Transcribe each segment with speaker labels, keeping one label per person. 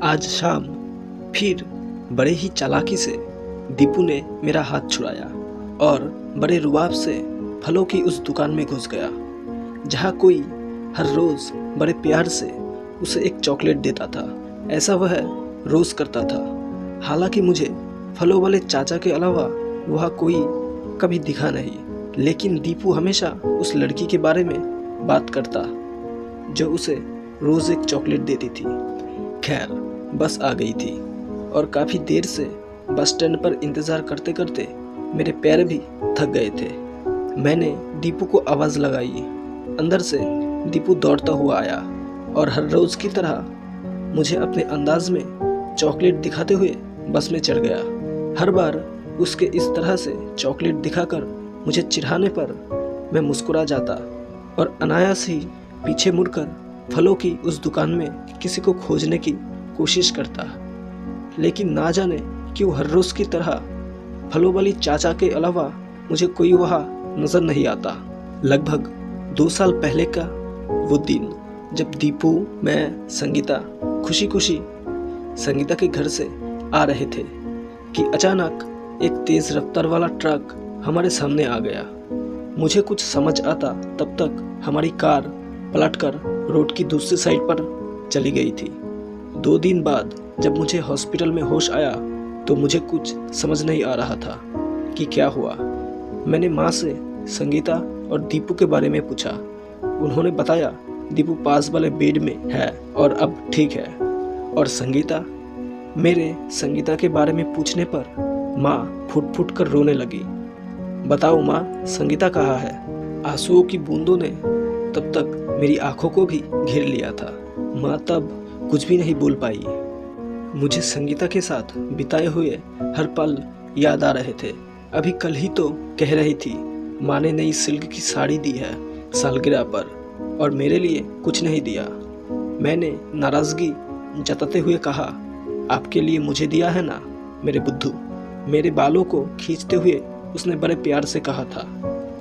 Speaker 1: आज शाम फिर बड़े ही चालाकी से दीपू ने मेरा हाथ छुड़ाया और बड़े रुआब से फलों की उस दुकान में घुस गया जहाँ कोई हर रोज़ बड़े प्यार से उसे एक चॉकलेट देता था। ऐसा वह रोज़ करता था। हालांकि मुझे फलों वाले चाचा के अलावा वह कोई कभी दिखा नहीं, लेकिन दीपू हमेशा उस लड़की के बारे में बात करता जो उसे रोज़ एक चॉकलेट देती थी। खैर, बस आ गई थी और काफ़ी देर से बस स्टैंड पर इंतज़ार करते करते मेरे पैर भी थक गए थे। मैंने दीपू को आवाज़ लगाई। अंदर से दीपू दौड़ता हुआ आया और हर रोज़ की तरह मुझे अपने अंदाज में चॉकलेट दिखाते हुए बस में चढ़ गया। हर बार उसके इस तरह से चॉकलेट दिखाकर मुझे चिढ़ाने पर मैं मुस्कुरा जाता और अनायास ही पीछे मुड़कर फलों की उस दुकान में किसी को खोजने की कोशिश करता। लेकिन ना जाने क्यों हर रोज़ की तरह फलों वाली चाचा के अलावा मुझे कोई वहाँ नज़र नहीं आता। लगभग 2 साल पहले का वो दिन जब दीपू, मैं, संगीता खुशी खुशी संगीता के घर से आ रहे थे कि अचानक एक तेज़ रफ्तार वाला ट्रक हमारे सामने आ गया। मुझे कुछ समझ आता तब तक हमारी कार पलटकर रोड की दूसरी साइड पर चली गई थी। 2 दिन बाद जब मुझे हॉस्पिटल में होश आया तो मुझे कुछ समझ नहीं आ रहा था कि क्या हुआ। मैंने माँ से संगीता और दीपू के बारे में पूछा। उन्होंने बताया दीपू पास वाले बेड में है और अब ठीक है। और संगीता के बारे में पूछने पर माँ फुट फुट कर रोने लगी। बताओ माँ, संगीता कहाँ है? आंसुओं की बूंदों ने तब तक मेरी आंखों को भी घेर लिया था। माँ तब कुछ भी नहीं बोल पाई। मुझे संगीता के साथ बिताए हुए हर पल याद आ रहे थे। अभी कल ही तो कह रही थी माँ ने नई सिल्क की साड़ी दी है सालगिरह पर और मेरे लिए कुछ नहीं दिया। मैंने नाराज़गी जताते हुए कहा, आपके लिए मुझे दिया है ना मेरे बुद्धू। मेरे बालों को खींचते हुए उसने बड़े प्यार से कहा था।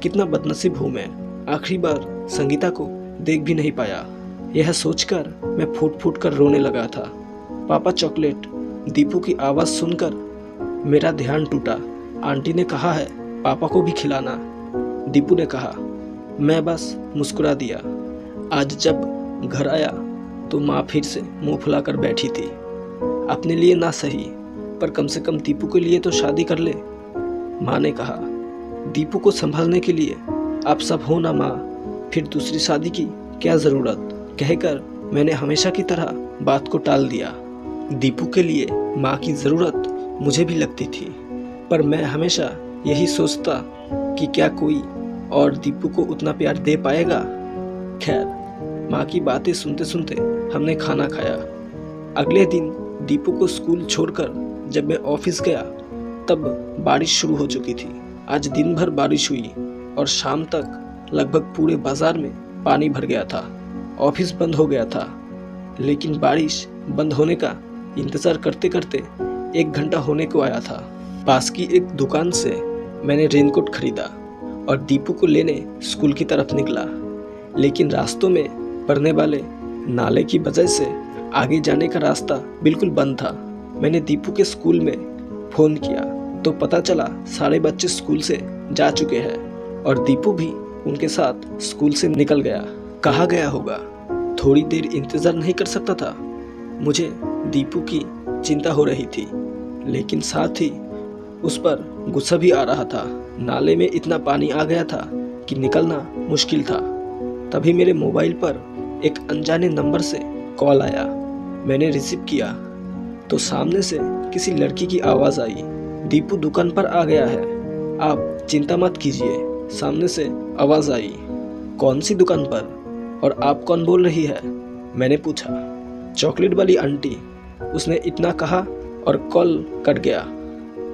Speaker 1: कितना बदनसीब हूँ मैं, आखिरी बार संगीता को देख भी नहीं पाया। यह सोचकर मैं फूट फूट कर रोने लगा था। पापा चॉकलेट। दीपू की आवाज़ सुनकर मेरा ध्यान टूटा। आंटी ने कहा है पापा को भी खिलाना। दीपू ने कहा। मैं बस मुस्कुरा दिया। आज जब घर आया तो माँ फिर से मुंह फुलाकर बैठी थी। अपने लिए ना सही पर कम से कम दीपू के लिए तो शादी कर ले। माँ ने कहा, दीपू को संभालने के लिए आप सब हो ना माँ, फिर दूसरी शादी की क्या ज़रूरत? कहकर मैंने हमेशा की तरह बात को टाल दिया। दीपू के लिए माँ की ज़रूरत मुझे भी लगती थी, पर मैं हमेशा यही सोचता कि क्या कोई और दीपू को उतना प्यार दे पाएगा। खैर, माँ की बातें सुनते सुनते हमने खाना खाया। अगले दिन दीपू को स्कूल छोड़कर जब मैं ऑफिस गया तब बारिश शुरू हो चुकी थी। आज दिन भर बारिश हुई और शाम तक लगभग पूरे बाजार में पानी भर गया था। ऑफिस बंद हो गया था, लेकिन बारिश बंद होने का इंतज़ार करते करते 1 घंटा होने को आया था। पास की एक दुकान से मैंने रेनकोट खरीदा और दीपू को लेने स्कूल की तरफ निकला। लेकिन रास्तों में पड़ने वाले नाले की वजह से आगे जाने का रास्ता बिल्कुल बंद था। मैंने दीपू के स्कूल में फ़ोन किया तो पता चला सारे बच्चे स्कूल से जा चुके हैं और दीपू भी उनके साथ स्कूल से निकल गया। कहाँ गया होगा? थोड़ी देर इंतज़ार नहीं कर सकता था? मुझे दीपू की चिंता हो रही थी, लेकिन साथ ही उस पर गुस्सा भी आ रहा था। नाले में इतना पानी आ गया था कि निकलना मुश्किल था। तभी मेरे मोबाइल पर एक अनजाने नंबर से कॉल आया। मैंने रिसीव किया तो सामने से किसी लड़की की आवाज़ आई। दीपू दुकान पर आ गया है, आप चिंता मत कीजिए। सामने से आवाज़ आई। कौन सी दुकान पर और आप कौन बोल रही है? मैंने पूछा। चॉकलेट वाली आंटी, उसने इतना कहा और कॉल कट गया।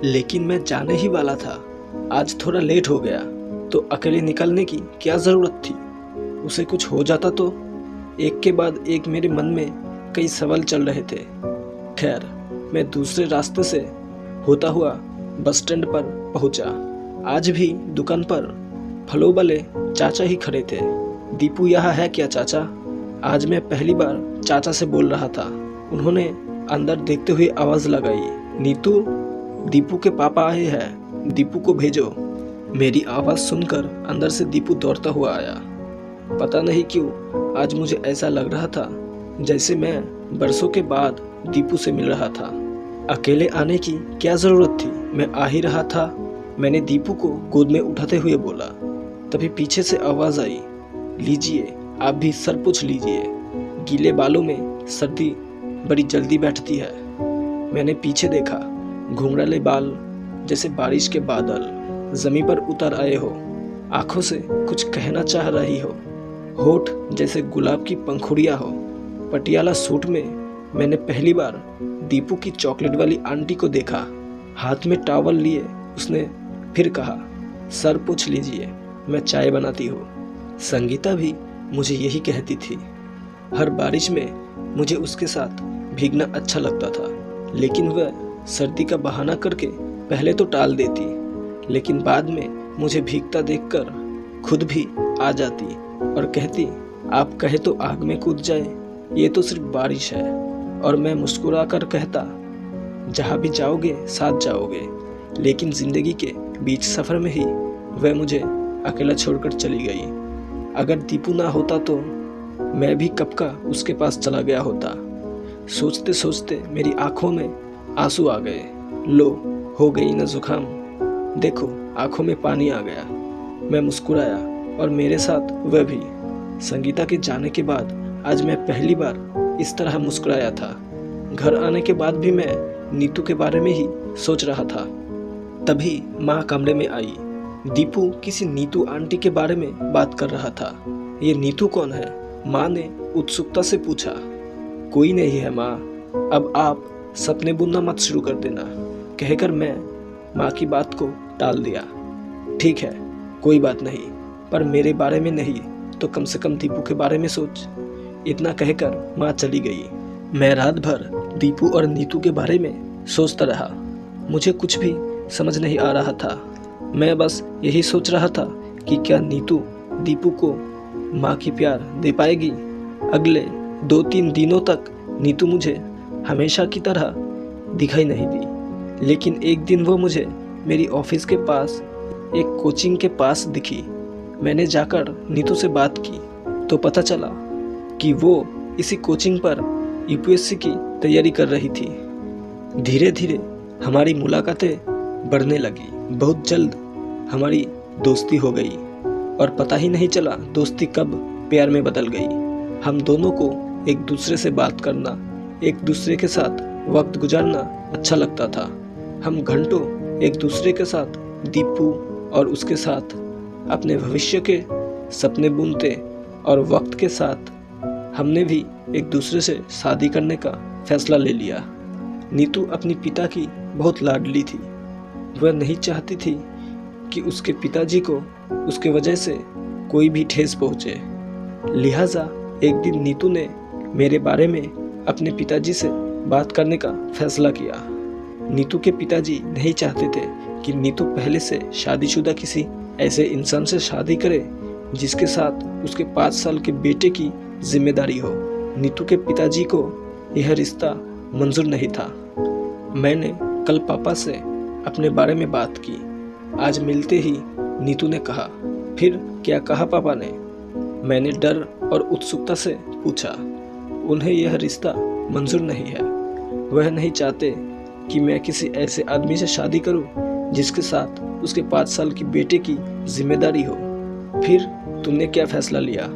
Speaker 1: लेकिन मैं जाने ही वाला था। आज थोड़ा लेट हो गया तो अकेले निकलने की क्या ज़रूरत थी? उसे कुछ हो जाता तो? एक के बाद एक मेरे मन में कई सवाल चल रहे थे। खैर, मैं दूसरे रास्ते से होता हुआ बस स्टैंड पर पहुंचा। आज भी दुकान पर फलों वाले चाचा ही खड़े थे। दीपू यहाँ है क्या चाचा? आज मैं पहली बार चाचा से बोल रहा था। उन्होंने अंदर देखते हुए आवाज लगाई, नीतू, दीपू के पापा आए हैं, दीपू को भेजो। मेरी आवाज सुनकर अंदर से दीपू दौड़ता हुआ आया। पता नहीं क्यों आज मुझे ऐसा लग रहा था जैसे मैं बरसों के बाद दीपू से मिल रहा था। अकेले आने की क्या जरूरत थी, मैं आ ही रहा था। मैंने दीपू को गोद में उठाते हुए बोला। तभी पीछे से आवाज आई, लीजिए आप भी सर पोंछ लीजिए, गीले बालों में सर्दी बड़ी जल्दी बैठती है। मैंने पीछे देखा, घुंघराले बाल जैसे बारिश के बादल जमीन पर उतर आए हो, आंखों से कुछ कहना चाह रही हो, होठ जैसे गुलाब की पंखुड़ियां हो। पटियाला सूट में मैंने पहली बार दीपू की चॉकलेट वाली आंटी को देखा। हाथ में टॉवल लिए उसने फिर कहा, सर पोंछ लीजिए, मैं चाय बनाती हूँ। संगीता भी मुझे यही कहती थी। हर बारिश में मुझे उसके साथ भीगना अच्छा लगता था, लेकिन वह सर्दी का बहाना करके पहले तो टाल देती, लेकिन बाद में मुझे भीगता देखकर खुद भी आ जाती और कहती, आप कहे तो आग में कूद जाए, ये तो सिर्फ बारिश है। और मैं मुस्कुरा कर कहता, जहाँ भी जाओगे साथ जाओगे। लेकिन जिंदगी के बीच सफर में ही वह मुझे अकेला छोड़कर चली गई। अगर दीपू ना होता तो मैं भी कब का उसके पास चला गया होता। सोचते सोचते मेरी आंखों में आंसू आ गए। लो, हो गई न जुकाम, देखो आंखों में पानी आ गया। मैं मुस्कुराया और मेरे साथ वह भी। संगीता के जाने के बाद आज मैं पहली बार इस तरह मुस्कुराया था। घर आने के बाद भी मैं नीतू के बारे में ही सोच रहा था। तभी माँ कमरे में आई। दीपू किसी नीतू आंटी के बारे में बात कर रहा था। ये नीतू कौन है? माँ ने उत्सुकता से पूछा। कोई नहीं है माँ, अब आप सपने बुनना मत शुरू कर देना, कहकर मैं माँ की बात को टाल दिया। ठीक है, कोई बात नहीं, पर मेरे बारे में नहीं तो कम से कम दीपू के बारे में सोच। इतना कहकर माँ चली गई। मैं रात भर दीपू और नीतू के बारे में सोचता रहा। मुझे कुछ भी समझ नहीं आ रहा था। मैं बस यही सोच रहा था कि क्या नीतू दीपू को माँ की प्यार दे पाएगी। अगले 2-3 दिनों तक नीतू मुझे हमेशा की तरह दिखाई नहीं दी, लेकिन एक दिन वो मुझे मेरी ऑफिस के पास एक कोचिंग के पास दिखी। मैंने जाकर नीतू से बात की तो पता चला कि वो इसी कोचिंग पर यूपीएससी की तैयारी कर रही थी। धीरे धीरे हमारी मुलाकातें बढ़ने लगी। बहुत जल्द हमारी दोस्ती हो गई और पता ही नहीं चला दोस्ती कब प्यार में बदल गई। हम दोनों को एक दूसरे से बात करना, एक दूसरे के साथ वक्त गुजारना अच्छा लगता था। हम घंटों एक दूसरे के साथ दीपू और उसके साथ अपने भविष्य के सपने बुनते और वक्त के साथ हमने भी एक दूसरे से शादी करने का फैसला ले लिया। नीतू अपनी पिता की बहुत लाडली थी। वह नहीं चाहती थी कि उसके पिताजी को उसके वजह से कोई भी ठेस पहुंचे। लिहाजा एक दिन नीतू ने मेरे बारे में अपने पिताजी से बात करने का फैसला किया। नीतू के पिताजी नहीं चाहते थे कि नीतू पहले से शादीशुदा किसी ऐसे इंसान से शादी करे जिसके साथ उसके 5 साल के बेटे की जिम्मेदारी हो। नीतू के पिताजी को यह रिश्ता मंजूर नहीं था। मैंने कल पापा से अपने बारे में बात की। आज मिलते ही नीतू ने कहा। फिर क्या कहा पापा ने? मैंने डर और उत्सुकता से पूछा। उन्हें यह रिश्ता मंजूर नहीं है। वह नहीं चाहते कि मैं किसी ऐसे आदमी से शादी करूं जिसके साथ उसके 5 साल की बेटे की जिम्मेदारी हो। फिर तुमने क्या फैसला लिया?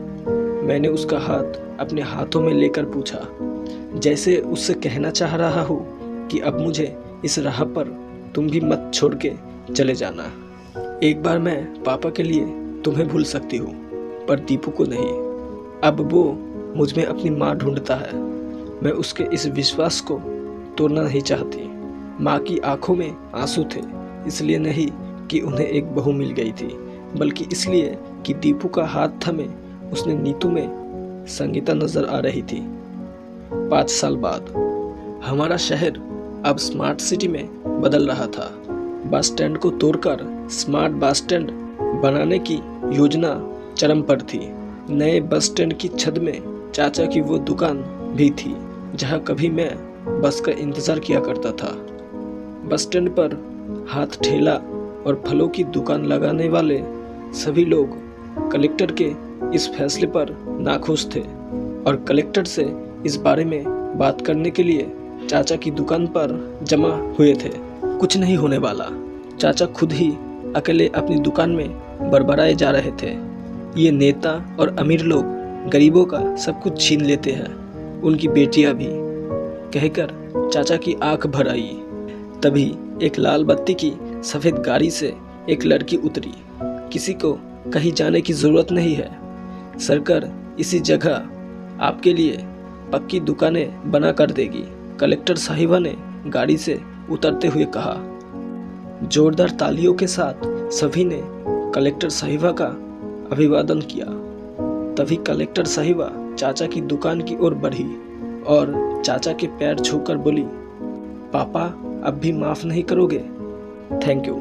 Speaker 1: मैंने उसका हाथ अपने हाथों में लेकर पूछा, जैसे उससे कहना चाह रहा हूँ कि अब मुझे इस राह पर तुम भी मत छोड़ के चले जाना। एक बार मैं पापा के लिए तुम्हें भूल सकती हूँ, पर दीपू को नहीं। अब वो मुझ में अपनी माँ ढूंढता है। मैं उसके इस विश्वास को तोड़ना नहीं चाहती। माँ की आंखों में आंसू थे, इसलिए नहीं कि उन्हें एक बहू मिल गई थी, बल्कि इसलिए कि दीपू का हाथ थमे उसने नीतू में संगीता नजर आ रही थी। 5 साल बाद हमारा शहर अब स्मार्ट सिटी में बदल रहा था। बस स्टैंड को तोड़कर स्मार्ट बस स्टैंड बनाने की योजना चरम पर थी। नए बस स्टैंड की छत में चाचा की वो दुकान भी थी जहां कभी मैं बस का इंतज़ार किया करता था। बस स्टैंड पर हाथ ठेला और फलों की दुकान लगाने वाले सभी लोग कलेक्टर के इस फैसले पर नाखुश थे और कलेक्टर से इस बारे में बात करने के लिए चाचा की दुकान पर जमा हुए थे। कुछ नहीं होने वाला, चाचा खुद ही अकेले अपनी दुकान में बड़बड़ाए जा रहे थे। ये नेता और अमीर लोग गरीबों का सब कुछ छीन लेते हैं, उनकी बेटियां भी, कहकर चाचा की आंख भर आई। तभी एक लाल बत्ती की सफ़ेद गाड़ी से एक लड़की उतरी। किसी को कहीं जाने की ज़रूरत नहीं है, सरकार इसी जगह आपके लिए पक्की दुकानें बना कर देगी, कलेक्टर साहिबा ने गाड़ी से उतरते हुए कहा। जोरदार तालियों के साथ सभी ने कलेक्टर साहिबा का अभिवादन किया। तभी कलेक्टर साहिबा चाचा की दुकान की ओर बढ़ी और चाचा के पैर छूकर बोली, पापा अब भी माफ़ नहीं करोगे? Thank you.